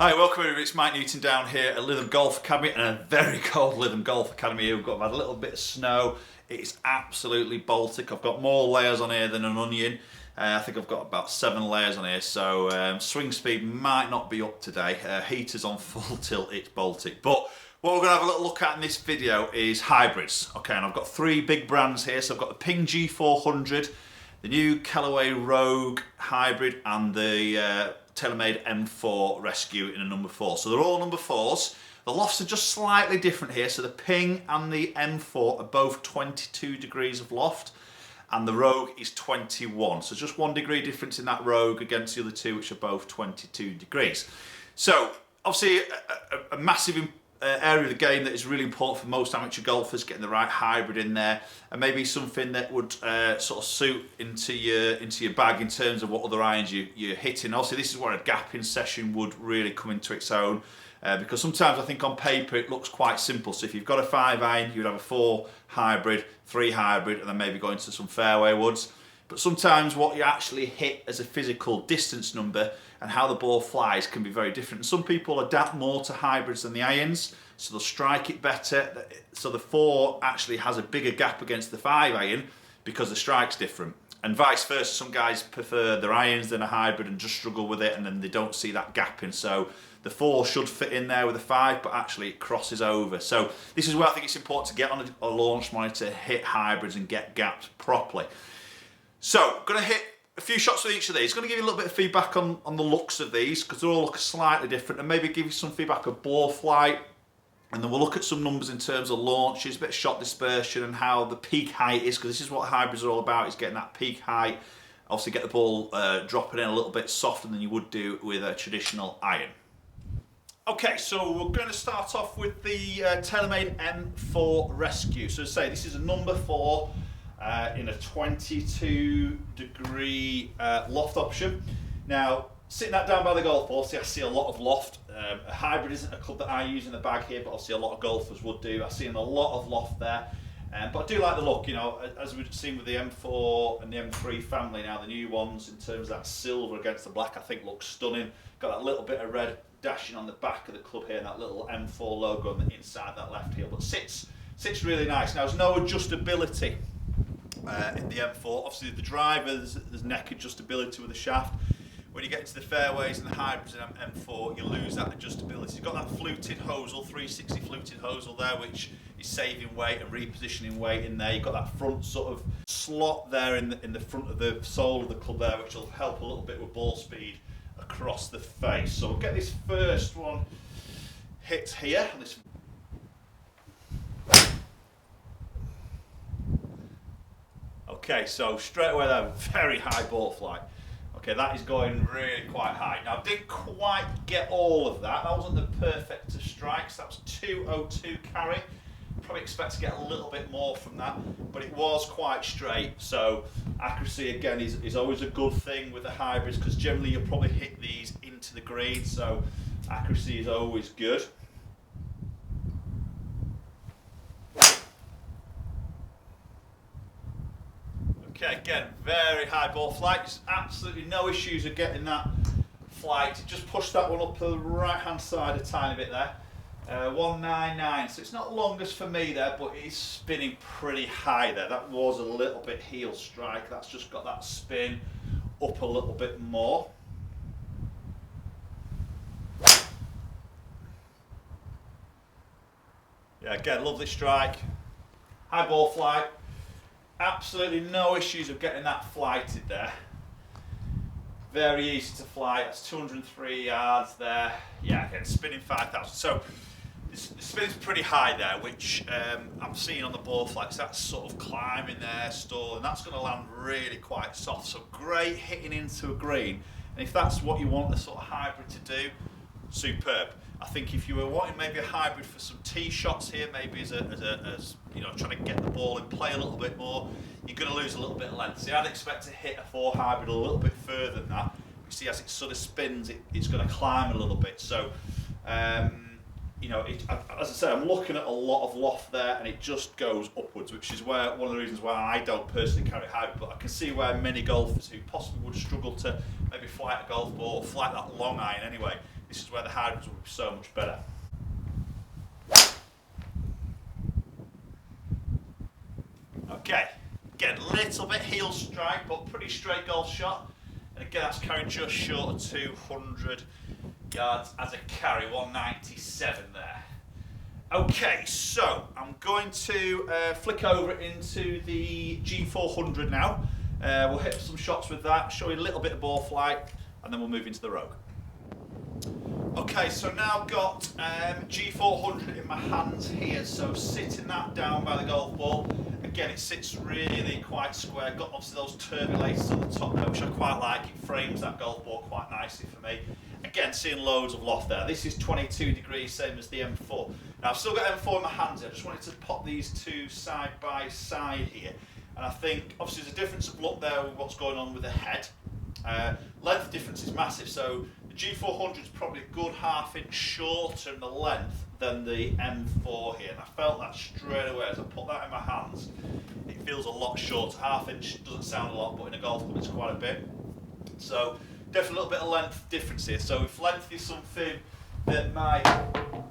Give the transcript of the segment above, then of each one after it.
Hi, welcome everybody. It's Mike Newton down here at Lytham Golf Academy, and a very cold Lytham Golf Academy here. We've had a little bit of snow. It's absolutely Baltic. I've got more layers on here than an onion. I think I've got about 7 layers on here, so swing speed might not be up today. Heater's on full tilt, it's Baltic. But what we're going to have a little look at in this video is hybrids. Okay, and I've got 3 big brands here. So I've got the Ping G400, the new Callaway Rogue Hybrid, and the TaylorMade M4 Rescue in a number 4. So they're all number 4s. The lofts are just slightly different here. So the Ping and the M4 are both 22 degrees of loft, and the Rogue is 21. So just 1 degree difference in that Rogue against the other 2, which are both 22 degrees. So obviously a massive area of the game that is really important for most amateur golfers, getting the right hybrid in there, and maybe something that would sort of suit into your bag in terms of what other irons you're hitting. Obviously, this is where a gapping session would really come into its own, because sometimes I think on paper it looks quite simple. So if you've got a 5 iron, you'd have a 4 hybrid, 3 hybrid, and then maybe go into some fairway woods. But sometimes what you actually hit as a physical distance number and how the ball flies can be very different. And some people adapt more to hybrids than the irons, so they'll strike it better. So the 4 actually has a bigger gap against the 5 iron because the strike's different. And vice versa, some guys prefer their irons than a hybrid and just struggle with it, and then they don't see that gapping. So the 4 should fit in there with the 5, but actually it crosses over. So this is where I think it's important to get on a launch monitor, hit hybrids and get gaps properly. So I'm going to hit a few shots with each of these. I'm going to give you a little bit of feedback on the looks of these, because they all look slightly different, and maybe give you some feedback of ball flight, and then we'll look at some numbers in terms of launches, a bit of shot dispersion, and how the peak height is, because this is what hybrids are all about, is getting that peak height. Obviously get the ball dropping in a little bit softer than you would do with a traditional iron. Okay, so we're going to start off with the TaylorMade M4 Rescue. So as I say, this is a number 4 in a 22 degree loft option. Now, sitting that down by the golf ball, I see a lot of loft. A hybrid isn't a club that I use in the bag here, but obviously a lot of golfers would do. I see a lot of loft there. But I do like the look, you know, as we've seen with the M4 and the M3 family now, the new ones, in terms of that silver against the black, I think looks stunning. Got that little bit of red dashing on the back of the club here, and that little M4 logo on the inside that left heel, but sits really nice. Now, there's no adjustability in the M4. Obviously the driver, there's neck adjustability with the shaft. When you get into the fairways and the hybrids in M4, you lose that adjustability. You've got that fluted hosel, 360 fluted hosel there, which is saving weight and repositioning weight in there. You've got that front sort of slot there in the front of the sole of the club there, which will help a little bit with ball speed across the face. So we'll get this first one hit here. Okay, so straight away there, very high ball flight. Okay, that is going really quite high. Now, I didn't quite get all of that. That wasn't the perfect of strikes. That was 202 carry. Probably expect to get a little bit more from that, but it was quite straight. So accuracy, again, is always a good thing with the hybrids, because generally you'll probably hit these into the green, so accuracy is always good. Okay, again, very high ball flight. There's absolutely no issues of getting that flight. Just push that one up to the right hand side a tiny bit there. 199, so it's not longest for me there, but it's spinning pretty high there. That was a little bit heel strike. That's just got that spin up a little bit more. Yeah, again, lovely strike. High ball flight. Absolutely no issues of getting that flighted there. Very easy to fly. That's 203 yards there. Yeah, again, spinning 5,000. So the spin's pretty high there, which I'm seeing on the ball flights. That's sort of climbing there, stalling. That's going to land really quite soft. So great hitting into a green. And if that's what you want the sort of hybrid to do, superb. I think if you were wanting maybe a hybrid for some tee shots here, maybe as you know, trying to get the ball in play a little bit more, you're going to lose a little bit of length. See, I'd expect to hit a 4 hybrid a little bit further than that. You see, as it sort of spins, it's going to climb a little bit. So, you know, as I say, I'm looking at a lot of loft there, and it just goes upwards, which is where one of the reasons why I don't personally carry hybrid. But I can see where many golfers who possibly would struggle to maybe flight a golf ball or flight that long iron anyway, this is where the hybrids will be so much better. Okay, again, a little bit heel strike, but pretty straight golf shot. And again, that's carrying just short of 200 yards as a carry, 197 there. Okay, so I'm going to flick over into the G400 now. We'll hit some shots with that, show you a little bit of ball flight, and then we'll move into the Rogue. Okay, so now I've got G400 in my hands here, so sitting that down by the golf ball. Again, it sits really quite square, got obviously those turbulators on the top there, which I quite like. It frames that golf ball quite nicely for me. Again, seeing loads of loft there. This is 22 degrees, same as the M4. Now, I've still got M4 in my hands here. I just wanted to pop these two side by side here. And I think, obviously, there's a difference of look there with what's going on with the head. Length difference is massive, so the G400 is probably a good ½ inch shorter in the length than the M4 here. And I felt that straight away as I put that in my hands. It feels a lot shorter. ½ inch doesn't sound a lot, but in a golf club it's quite a bit. So definitely a little bit of length difference here. So if length is something that might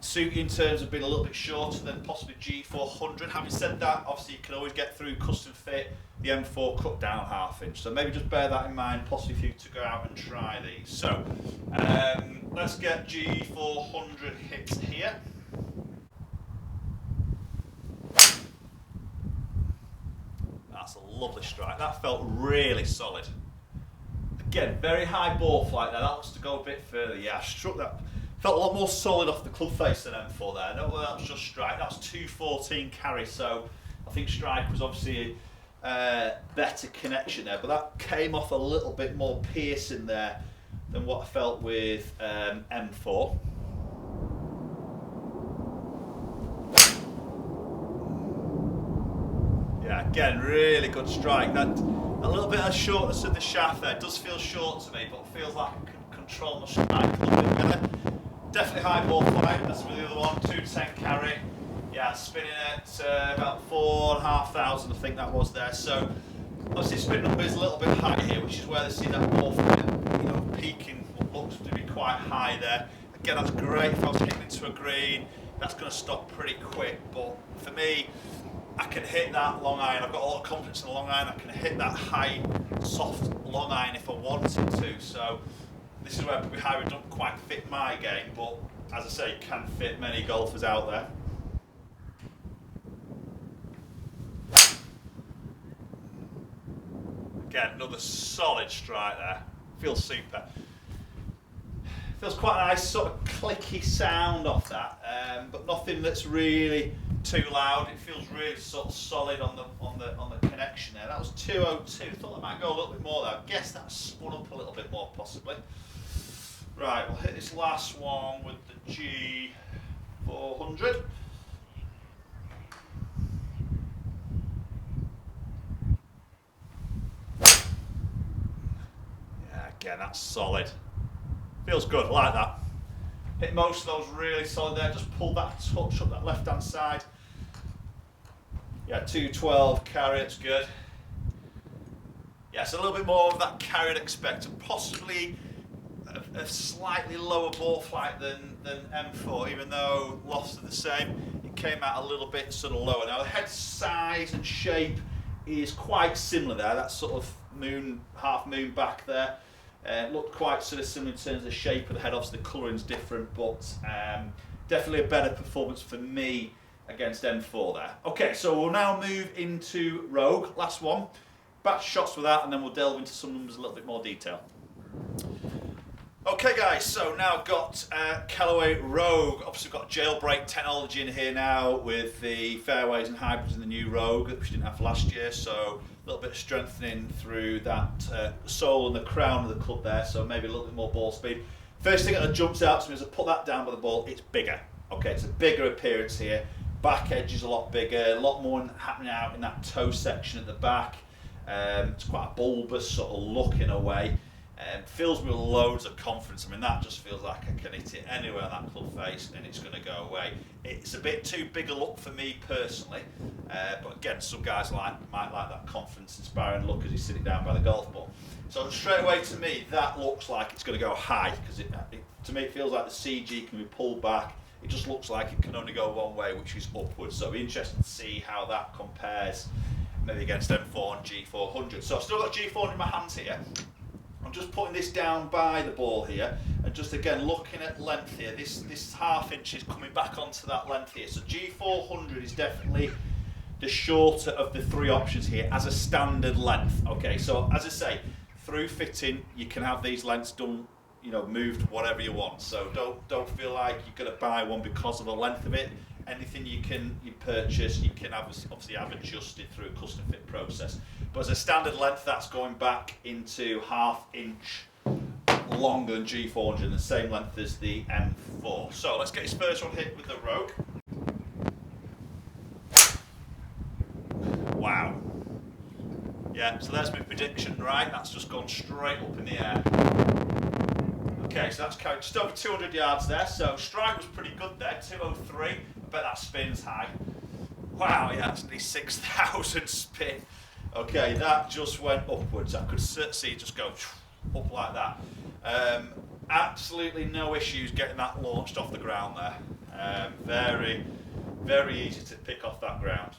suit you in terms of being a little bit shorter than possibly G400. Having said that, obviously you can always get through custom fit the M4 cut down ½ inch. So maybe just bear that in mind, possibly if you to go out and try these. So let's get G400 hits here. That's a lovely strike. That felt really solid. Again, very high ball flight there. That looks to go a bit further. Yeah, I struck that. Felt a lot more solid off the club face than M4 there. I don't know whether that was just strike. That was 214 carry, so I think strike was obviously a better connection there. But that came off a little bit more piercing there than what I felt with M4. Yeah, again, really good strike. That a little bit of shortness of the shaft there. It does feel short to me, but it feels like I can control my strike a little bit better. Definitely high ball flight, that's with the other one, 210 carry. Yeah, spinning at about 4,500, I think that was there. So obviously spin number is a little bit higher here, which is where they see that ball flight, peaking what looks to be quite high there. Again, that's great if I was hitting into a green. That's going to stop pretty quick, but for me, I can hit that long iron. I've got a lot of confidence in the long iron. I can hit that high, soft long iron if I wanted to. So this is where probably hybrid don't quite fit my game, but as I say, it can fit many golfers out there. Again, another solid strike there. Feels super. Feels quite a nice sort of clicky sound off that, but nothing that's really too loud. It feels really sort of solid on the connection there. That was 202. Thought that might go a little bit more there. I guess that spun up a little bit more possibly. Right, we'll hit this last one with the G400. Yeah, again, that's solid. Feels good, I like that. Hit most of those really solid there. Just pulled that touch up that left hand side. Yeah, 212 carry, it's good. Yeah, it's a little bit more of that carry I'd expect, and possibly a slightly lower ball flight than M4, even though lofts are the same. It came out a little bit sort of lower. Now the head size and shape is quite similar there. That sort of moon, half moon back there. Looked quite sort of similar in terms of the shape of the head. Obviously the colouring's different, but definitely a better performance for me against M4 there. Okay, so we'll now move into Rogue, last one. Batch shots with that, and then we'll delve into some numbers in a little bit more detail. Okay guys, so now I've got Callaway Rogue. Obviously got jailbreak technology in here now with the fairways and hybrids in the new Rogue, which we didn't have last year, so a little bit of strengthening through that sole and the crown of the club there, so maybe a little bit more ball speed. First thing that jumps out to me as I put that down by the ball, it's bigger. Okay, it's a bigger appearance here. Back edge is a lot bigger, a lot more happening out in that toe section at the back. It's quite a bulbous sort of look in a way. Fills me with loads of confidence. I mean, that just feels like I can hit it anywhere on that club face and it's going to go away. It's a bit too big a look for me personally. But again, some guys might like that confidence inspiring look as he's sitting down by the golf ball. So straight away to me, that looks like it's going to go high, because to me it feels like the CG can be pulled back. It just looks like it can only go one way, which is upwards. So it'll be interesting to see how that compares maybe against M4 and G400. So I've still got G400 in my hands here. I'm just putting this down by the ball here, and just again looking at length here. This ½ inch is coming back onto that length here. So G400 is definitely the shorter of the three options here as a standard length. Okay, so as I say, through fitting, you can have these lengths done, you know, moved whatever you want. So don't feel like you're going to buy one because of the length of it. Anything you purchase, you can obviously have adjusted through a custom fit process. But as a standard length, that's going back into ½ inch longer than G400, the same length as the M4. So let's get his first one hit with the Rogue. Wow. Yeah, so there's my prediction, right? That's just gone straight up in the air. Okay, so that's carried just over 200 yards there. So strike was pretty good there, 203. I bet that spin's high. Wow, yeah, that's nearly 6,000 spin. Okay, that just went upwards. I could see it just go up like that. Absolutely no issues getting that launched off the ground there. Very, very easy to pick off that ground.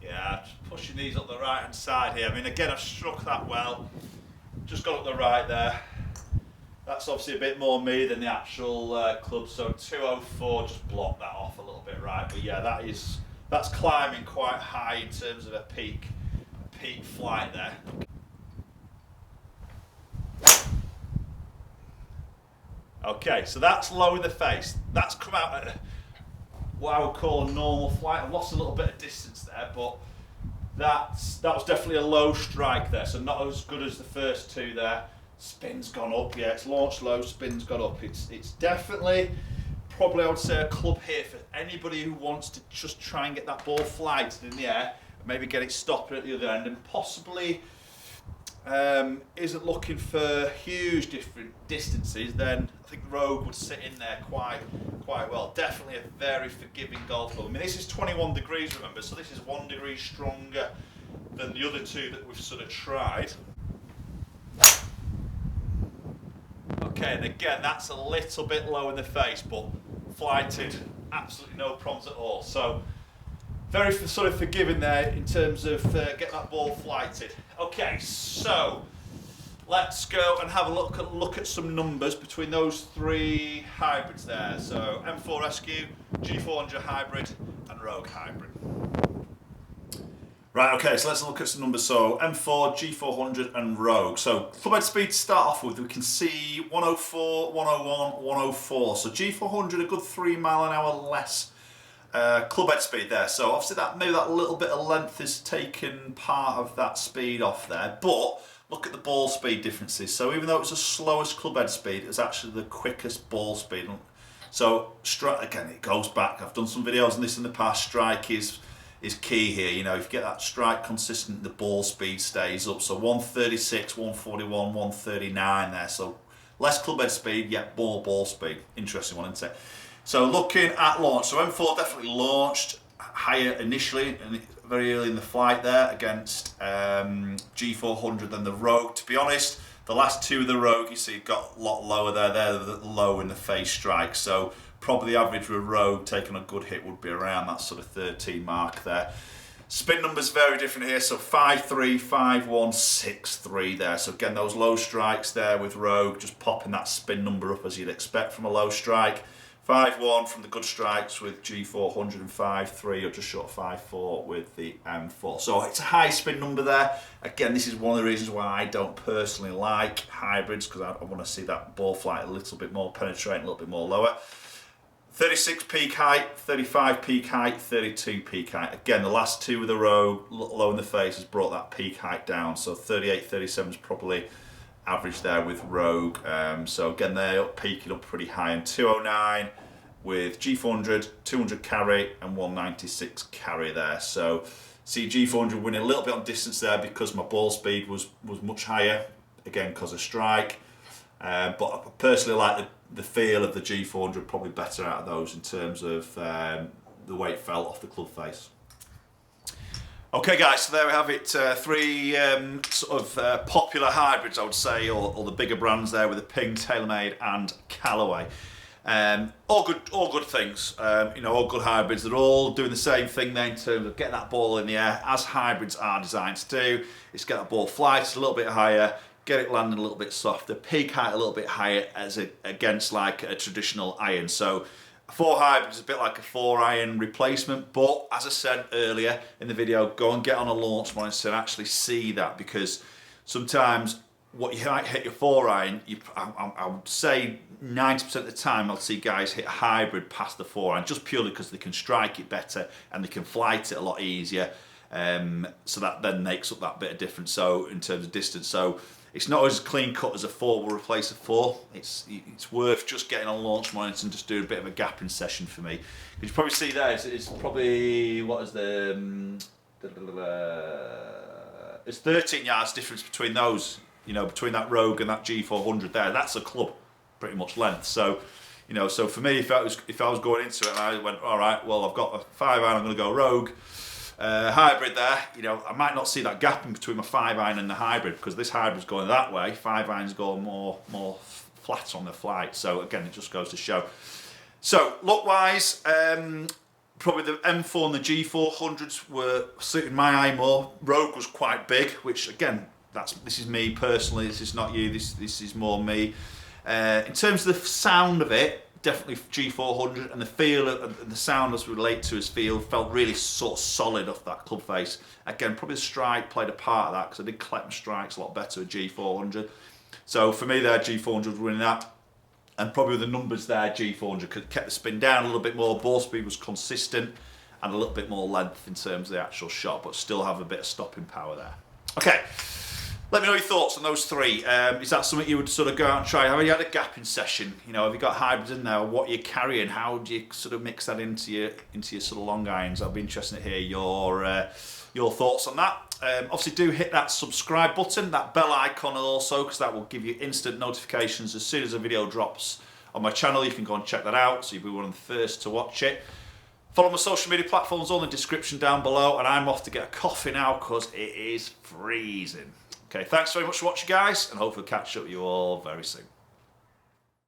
Yeah, just pushing these up the right hand side here. I mean, again, I've struck that well. Just got up the right there. That's obviously a bit more me than the actual club, so 204 just blocked that off a little bit, right? But yeah, that's climbing quite high in terms of a peak flight there. Okay, so that's low in the face. That's come out at what I would call a normal flight. I've lost a little bit of distance there, but that was definitely a low strike there, so not as good as the first two there. Spin's gone up, yeah, it's launched low, spin's gone up. It's definitely, probably I would say, a club here for anybody who wants to just try and get that ball flighted in the air, maybe get it stopping at the other end, and possibly isn't looking for huge different distances. Then I think the Rogue would sit in there quite well. Definitely a very forgiving golf ball. I mean, this is 21 degrees, remember, so this is 1 degree stronger than the other two that we've sort of tried. Okay, and again, that's a little bit low in the face, but flighted, absolutely no problems at all. So very sort of forgiving there in terms of get that ball flighted. Okay, so let's go and have a look at some numbers between those three hybrids there. So M4 Rescue, G400 Hybrid, and Rogue Hybrid. Right, okay, so let's look at some numbers. So M4, G400 and Rogue. So club head speed to start off with, we can see 104, 101, 104. So G400 a good 3 mile an hour less club head speed there. So obviously maybe that little bit of length has taken part of that speed off there. But look at the ball speed differences. So even though it was the slowest club head speed, it was actually the quickest ball speed. So again, it goes back. I've done some videos on this in the past. Strike is key here. You know, if you get that strike consistent, the ball speed stays up. So 136, 141, 139 there. So less club head speed, yet more ball speed. Interesting one, isn't it? So looking at launch, so M4 definitely launched higher initially and very early in the flight there against G400 than the Rogue. To be honest, the last two of the Rogue, you see, got a lot lower there. They're low in the face strike. So probably the average for a Rogue taking a good hit would be around that sort of 13 mark there. Spin numbers very different here, so 5-3, 5-1, 6-3 there. So again, those low strikes there with Rogue, just popping that spin number up as you'd expect from a low strike. 5-1 from the good strikes with G400 and 5-3 or just short of 5-4 with the M4. So it's a high spin number there. Again, this is one of the reasons why I don't personally like hybrids, because I want to see that ball flight a little bit more penetrating, a little bit more lower. 36 peak height, 35 peak height, 32 peak height. Again, the last two with the Rogue, low in the face, has brought that peak height down. So 38, 37 is probably average there with Rogue. So again, they're peaking up pretty high, and 209 with G400, 200 carry and 196 carry there. So see G400 winning a little bit on distance there because my ball speed was much higher, again because of strike. But I personally like the feel of the G400 probably better out of those in terms of the way it felt off the club face. Okay guys, so there we have it, three sort of popular hybrids I would say, or the bigger brands there with the Ping, TaylorMade and Callaway. All good things, you know, all good hybrids. They're all doing the same thing there in terms of getting that ball in the air, as hybrids are designed to do. It's get that ball flight a little bit higher, get it landing a little bit softer, peak height a little bit higher against like a traditional iron. So a 4 hybrid is a bit like a 4 iron replacement, but as I said earlier in the video, go and get on a launch monitor and actually see that, because sometimes what you might hit your 4 iron, I would say 90% of the time I'll see guys hit a hybrid past the 4 iron just purely because they can strike it better and they can flight it a lot easier. So that then makes up that bit of difference. So in terms of distance, so it's not as clean cut as a 4 will replace a 4. It's worth just getting on launch monitor and just doing a bit of a gapping session for me. You can probably see there, it's probably, what is the, it's 13 yards difference between those, you know, between that Rogue and that G400 there. That's a club pretty much length. So, you know, so for me, if I was going into it and I went, all right, well, I've got a 5 iron, I'm going to go Rogue. Hybrid there, you know, I might not see that gap in between my 5 iron and the hybrid, because this hybrid's going that way, 5 irons go more flat on the flight. So again, it just goes to show. So look wise, probably the M4 and the G400s were suiting my eye more. Rogue was quite big, which again, this is me personally, this is not you, this is more me. In terms of the sound of it, definitely G400, and the feel and the sound as we relate to his feel felt really sort of solid off that club face. Again, probably the strike played a part of that, because I did collect my strikes a lot better with G400. So for me there, G400 was winning that. And probably with the numbers there, G400 kept the spin down a little bit more, ball speed was consistent, and a little bit more length in terms of the actual shot, but still have a bit of stopping power there. Okay. Let me know your thoughts on those three. Is that something you would sort of go out and try? Have you had a gapping session? You know, have you got hybrids in there? What you're carrying? How do you sort of mix that into your sort of long irons? I'd be interested to hear your thoughts on that. Obviously, do hit that subscribe button, that bell icon also, because that will give you instant notifications as soon as a video drops on my channel. You can go and check that out, so you'll be one of the first to watch it. Follow my social media platforms all in the description down below, and I'm off to get a coffee now because it is freezing. Okay, thanks very much for watching, guys, and hopefully catch up with you all very soon.